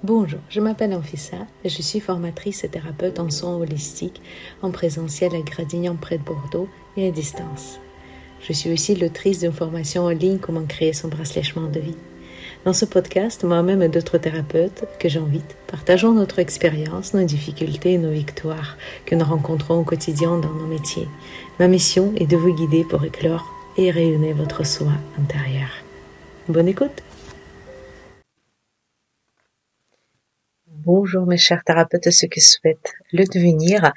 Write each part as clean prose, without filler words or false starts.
Bonjour, je m'appelle Anfissa et je suis formatrice et thérapeute en soins holistiques en présentiel à Gradignan près de Bordeaux et à distance. Je suis aussi l'autrice d'une formation en ligne Comment créer son bracelet chemin de vie. Dans ce podcast, moi-même et d'autres thérapeutes que j'invite, partageons notre expérience, nos difficultés et nos victoires que nous rencontrons au quotidien dans nos métiers. Ma mission est de vous guider pour éclore et rayonner votre soi intérieur. Bonne écoute! Bonjour mes chers thérapeutes et ceux qui souhaitent le devenir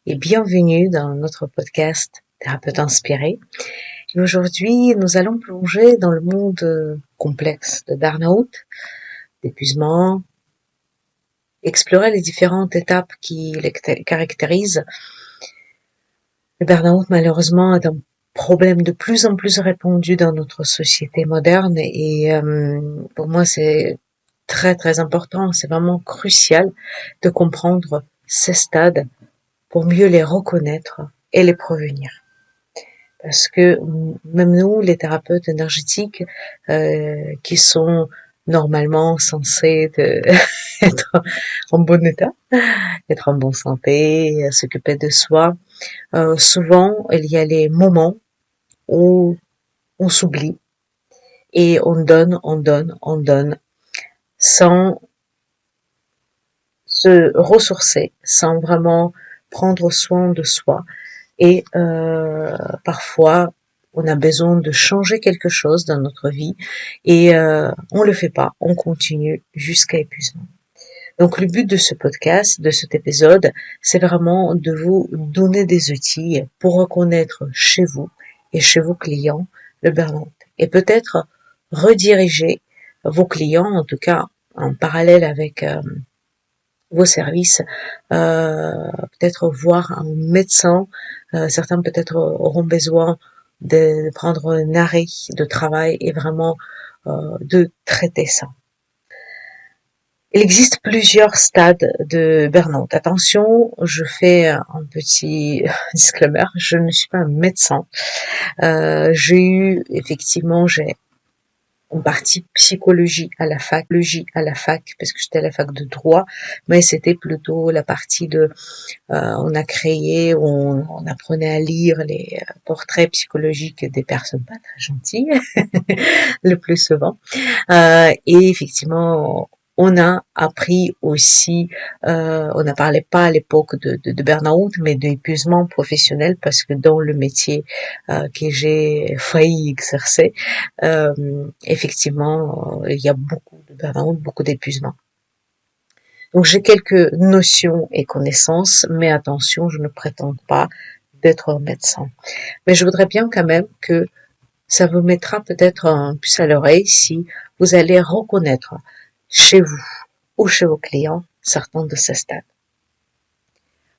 et bienvenue dans notre podcast Thérapeute Inspiré. Et aujourd'hui, nous allons plonger dans le monde complexe de burn-out, d'épuisement, explorer les différentes étapes qui les caractérisent. Le burn-out, malheureusement, est un problème de plus en plus répandu dans notre société moderne et pour moi, c'est très très important, c'est vraiment crucial de comprendre ces stades pour mieux les reconnaître et les prévenir. Parce que même nous, les thérapeutes énergétiques, qui sont normalement censés être en bon état, être en bonne santé, s'occuper de soi, souvent il y a les moments où on s'oublie et on donne sans se ressourcer, sans vraiment prendre soin de soi. Et parfois, on a besoin de changer quelque chose dans notre vie et on le fait pas, on continue jusqu'à épuisement. Donc le but de ce podcast, de cet épisode, c'est vraiment de vous donner des outils pour reconnaître chez vous et chez vos clients le burn-out et peut-être rediriger vos clients, en tout cas en parallèle avec vos services, peut-être voir un médecin. Certains peut-être auront besoin de prendre un arrêt de travail et vraiment de traiter ça. Il existe plusieurs stades de burn-out. Attention, je fais un petit disclaimer, je ne suis pas un médecin. J'ai en partie psychologie à la fac, parce que j'étais à la fac de droit, mais c'était plutôt la partie de, on apprenait à lire les portraits psychologiques des personnes pas très gentilles, le plus souvent, et effectivement, on a appris aussi, on ne parlait pas à l'époque de burn-out, mais d'épuisement professionnel, parce que dans le métier que j'ai failli exercer, effectivement, il y a beaucoup de burn-out, beaucoup d'épuisement. Donc j'ai quelques notions et connaissances, mais attention, je ne prétends pas d'être un médecin. Mais je voudrais bien quand même que ça vous mettra peut-être un puce à l'oreille si vous allez reconnaître chez vous ou chez vos clients certains de ces stades.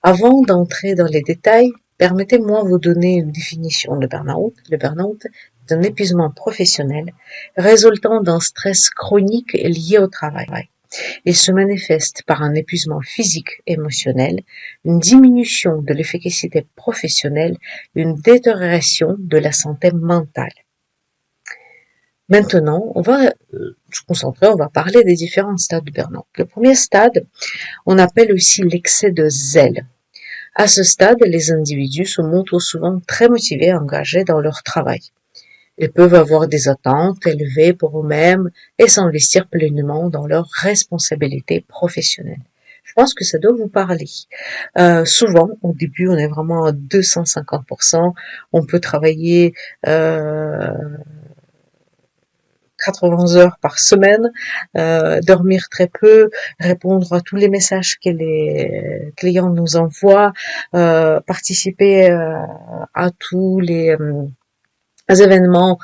Avant d'entrer dans les détails, permettez-moi de vous donner une définition de burn-out. Le burn-out est un épuisement professionnel résultant d'un stress chronique lié au travail. Il se manifeste par un épuisement physique, émotionnel, une diminution de l'efficacité professionnelle, une détérioration de la santé mentale. Maintenant, on va se concentrer, on va parler des différents stades de burn-out. Le premier stade, on appelle aussi l'excès de zèle. À ce stade, les individus se montrent souvent très motivés et engagés dans leur travail. Ils peuvent avoir des attentes élevées pour eux-mêmes et s'investir pleinement dans leurs responsabilités professionnelles. Je pense que ça doit vous parler. Souvent, au début, on est vraiment à 250%. On peut travailler 80 heures par semaine, dormir très peu, répondre à tous les messages que les clients nous envoient, participer à tous les événements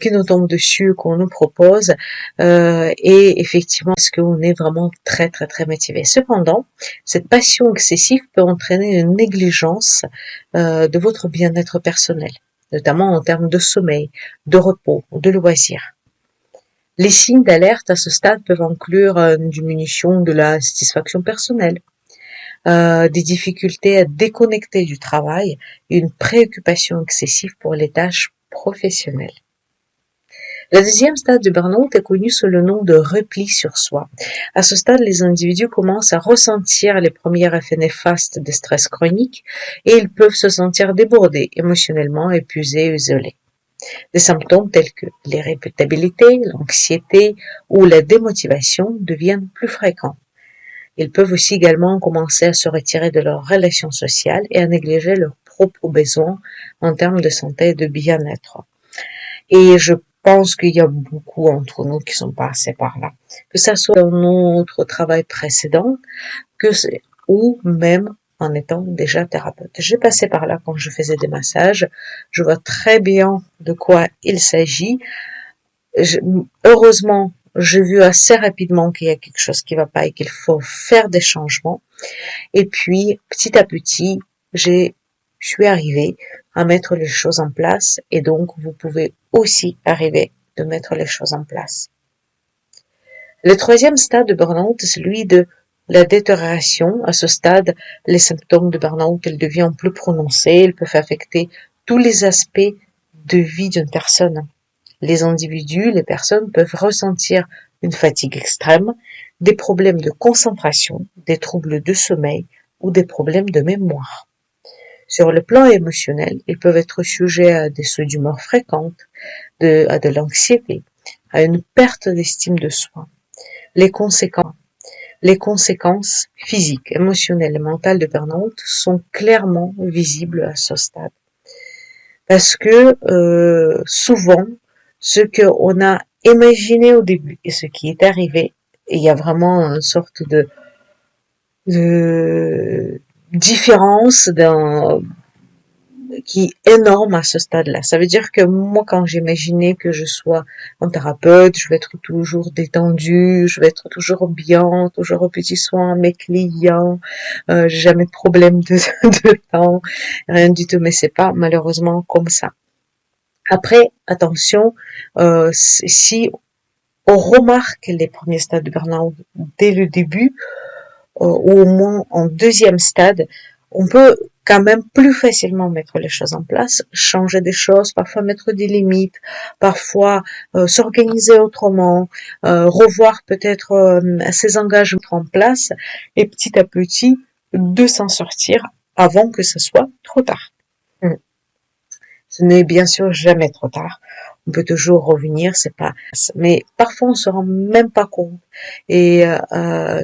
qui nous tombent dessus, qu'on nous propose, et effectivement, parce qu'on est vraiment très très très motivé. Cependant, cette passion excessive peut entraîner une négligence de votre bien-être personnel, notamment en termes de sommeil, de repos, de loisirs. Les signes d'alerte à ce stade peuvent inclure une diminution de la satisfaction personnelle, des difficultés à déconnecter du travail et une préoccupation excessive pour les tâches professionnelles. Le deuxième stade du burn-out est connu sous le nom de repli sur soi. À ce stade, les individus commencent à ressentir les premiers effets néfastes des stress chroniques et ils peuvent se sentir débordés, émotionnellement épuisés, isolés. Des symptômes tels que l'irritabilité, l'anxiété ou la démotivation deviennent plus fréquents. Ils peuvent aussi également commencer à se retirer de leurs relations sociales et à négliger leurs propres besoins en termes de santé et de bien-être. Et je pense qu'il y a beaucoup entre nous qui sont passés par là. Que ça soit dans notre travail précédent, ou même en étant déjà thérapeute. J'ai passé par là quand je faisais des massages. Je vois très bien de quoi il s'agit. Heureusement, j'ai vu assez rapidement qu'il y a quelque chose qui va pas et qu'il faut faire des changements. Et puis, petit à petit, je suis arrivée à mettre les choses en place et donc vous pouvez aussi arriver de mettre les choses en place. Le troisième stade de burn-out est celui de la détérioration. À ce stade, les symptômes de burn-out, ils deviennent plus prononcés, ils peuvent affecter tous les aspects de vie d'une personne. Les individus, les personnes peuvent ressentir une fatigue extrême, des problèmes de concentration, des troubles de sommeil ou des problèmes de mémoire. Sur le plan émotionnel, ils peuvent être sujets à des sauts d'humeur fréquentes, à de l'anxiété, à une perte d'estime de soi. Les conséquences physiques, émotionnelles et mentales de burn-out sont clairement visibles à ce stade. Parce que souvent, ce qu'on a imaginé au début et ce qui est arrivé, il y a vraiment une sorte de différence qui est énorme à ce stade-là. Ça veut dire que moi, quand j'imaginais que je sois un thérapeute, je vais être toujours détendue, je vais être toujours bien, toujours aux petits soins, mes clients, j'ai jamais de problème de temps, rien du tout, mais c'est pas malheureusement comme ça. Après, attention, si on remarque les premiers stades de burn-out dès le début, ou au moins en deuxième stade, on peut quand même plus facilement mettre les choses en place, changer des choses, parfois mettre des limites, parfois s'organiser autrement, revoir peut-être ses engagements en place, et petit à petit de s'en sortir avant que ce soit trop tard. Ce n'est bien sûr jamais trop tard. On peut toujours revenir, c'est pas. Mais parfois on se rend même pas compte et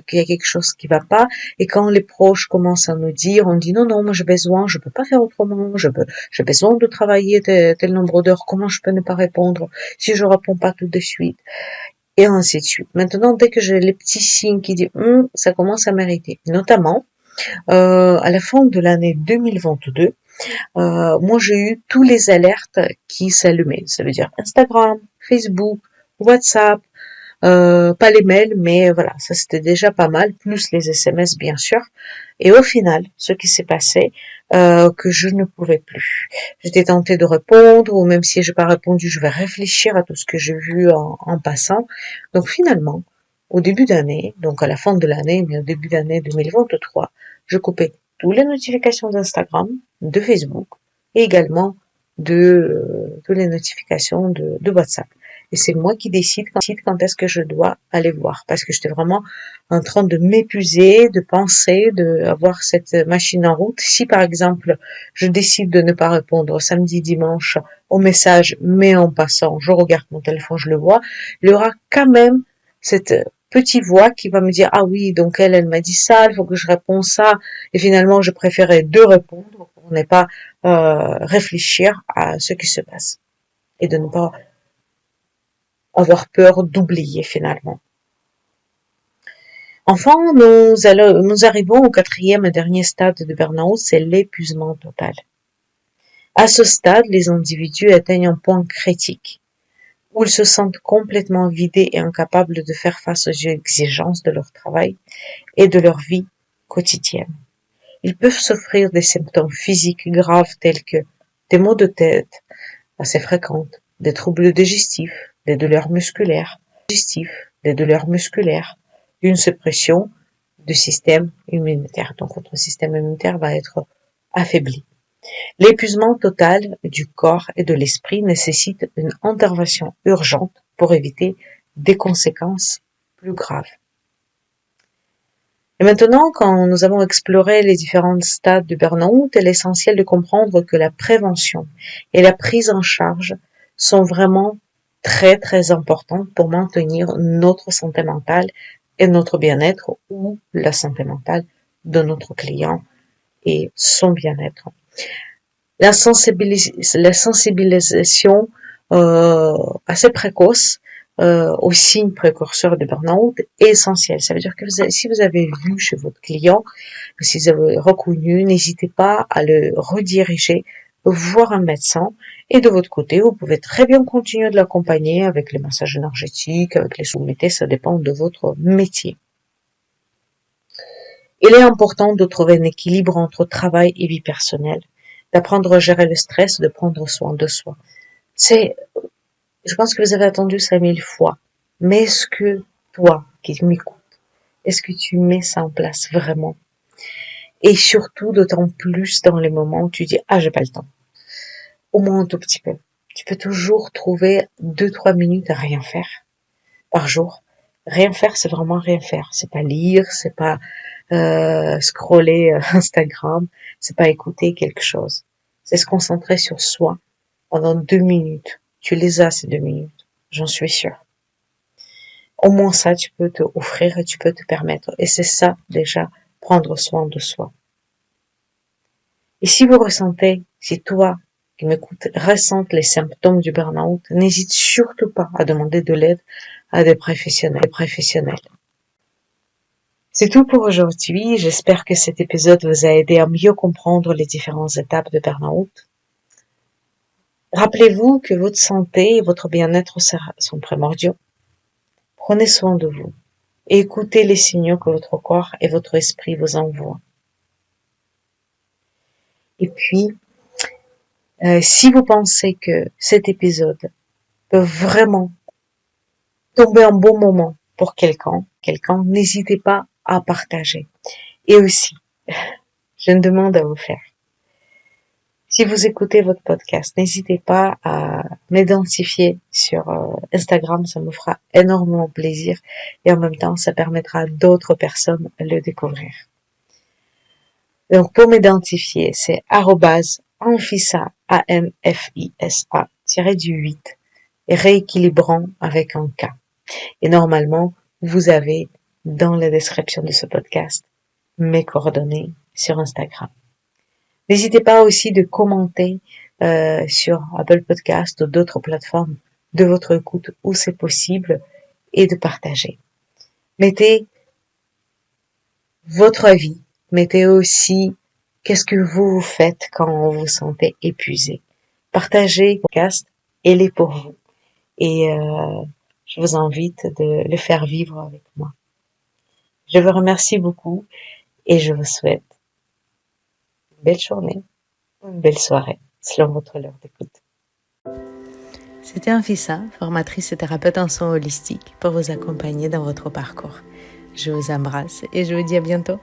qu'il y a quelque chose qui va pas. Et quand les proches commencent à nous dire, on dit non non, moi j'ai besoin, je peux pas faire autrement, j'ai besoin de travailler tel nombre d'heures. Comment je peux ne pas répondre si je réponds pas tout de suite? Et ainsi de suite. Maintenant, dès que j'ai les petits signes qui disent ça commence à m'arrêter, notamment à la fin de l'année 2022. Moi, j'ai eu tous les alertes qui s'allumaient. Ça veut dire Instagram, Facebook, WhatsApp, pas les mails, mais voilà, ça c'était déjà pas mal, plus les SMS bien sûr. Et au final, ce qui s'est passé, que je ne pouvais plus. J'étais tentée de répondre, ou même si je n'ai pas répondu, je vais réfléchir à tout ce que j'ai vu en passant. Donc finalement, au début d'année, donc à la fin de l'année, mais au début d'année 2023, je coupais toutes les notifications d'Instagram, de Facebook, et également toutes les notifications de WhatsApp. Et c'est moi qui décide quand est-ce que je dois aller voir. Parce que j'étais vraiment en train de m'épuiser, de penser, d'avoir cette machine en route. Si par exemple, je décide de ne pas répondre samedi, dimanche au message, mais en passant, je regarde mon téléphone, je le vois, il y aura quand même cette petite voix qui va me dire ah oui, donc elle m'a dit ça, il faut que je réponde ça. Et finalement, je préférais de répondre pour ne pas réfléchir à ce qui se passe. Et de ne pas avoir peur d'oublier finalement. Enfin, nous arrivons au quatrième et dernier stade de burn-out, c'est l'épuisement total. À ce stade, les individus atteignent un point critique où ils se sentent complètement vidés et incapables de faire face aux exigences de leur travail et de leur vie quotidienne. Ils peuvent souffrir des symptômes physiques graves tels que des maux de tête assez fréquentes, des troubles digestifs, des douleurs musculaires, une suppression du système immunitaire. Donc votre système immunitaire va être affaibli. L'épuisement total du corps et de l'esprit nécessite une intervention urgente pour éviter des conséquences plus graves. Et maintenant, quand nous avons exploré les différents stades du burn-out, il est essentiel de comprendre que la prévention et la prise en charge sont vraiment très très importantes pour maintenir notre santé mentale et notre bien-être ou la santé mentale de notre client et son bien-être. La sensibilisation assez précoce aux signes précurseurs de burn-out est essentielle. Ça veut dire que si vous avez vu chez votre client, si vous avez reconnu, n'hésitez pas à le rediriger voir un médecin. Et de votre côté, vous pouvez très bien continuer de l'accompagner avec les massages énergétiques, avec les sous-métiers, ça dépend de votre métier. Il est important de trouver un équilibre entre travail et vie personnelle, d'apprendre à gérer le stress, de prendre soin de soi. Je pense que vous avez entendu ça 1000 fois. Mais est-ce que toi, qui m'écoutes, est-ce que tu mets ça en place vraiment? Et surtout, d'autant plus dans les moments où tu dis, ah, j'ai pas le temps. Au moins un tout petit peu. Tu peux toujours trouver 2-3 minutes à rien faire par jour. Rien faire, c'est vraiment rien faire. C'est pas lire, c'est pas scroller Instagram, c'est pas écouter quelque chose. C'est se concentrer sur soi pendant 2 minutes. Tu les as ces 2 minutes, j'en suis sûre. Au moins ça, tu peux te offrir et tu peux te permettre. Et c'est ça déjà, prendre soin de soi. Et si vous ressentez, si toi qui m'écoutes ressentes les symptômes du burn-out, n'hésite surtout pas à demander de l'aide à des professionnels. C'est tout pour aujourd'hui. J'espère que cet épisode vous a aidé à mieux comprendre les différentes étapes de burn-out. Rappelez-vous que votre santé et votre bien-être sont primordiaux. Prenez soin de vous et écoutez les signaux que votre corps et votre esprit vous envoient. Et puis, si vous pensez que cet épisode peut vraiment tomber un bon moment pour quelqu'un, n'hésitez pas à partager. Et aussi, j'ai une demande à vous faire. Si vous écoutez votre podcast, n'hésitez pas à m'identifier sur Instagram, ça me fera énormément plaisir et en même temps, ça permettra à d'autres personnes de le découvrir. Donc, pour m'identifier, c'est @anfisa, AMFISA, -8, et rééquilibrant avec un K. Et normalement, vous avez dans la description de ce podcast mes coordonnées sur Instagram. N'hésitez pas aussi de commenter sur Apple Podcast ou d'autres plateformes de votre écoute où c'est possible et de partager. Mettez votre avis, mettez aussi qu'est-ce que vous faites quand vous vous sentez épuisé. Partagez le podcast, il est pour vous. Et je vous invite de le faire vivre avec moi. Je vous remercie beaucoup et je vous souhaite une belle journée, une belle soirée, selon votre heure d'écoute. C'était Anfisa, formatrice et thérapeute en soins holistiques, pour vous accompagner dans votre parcours. Je vous embrasse et je vous dis à bientôt.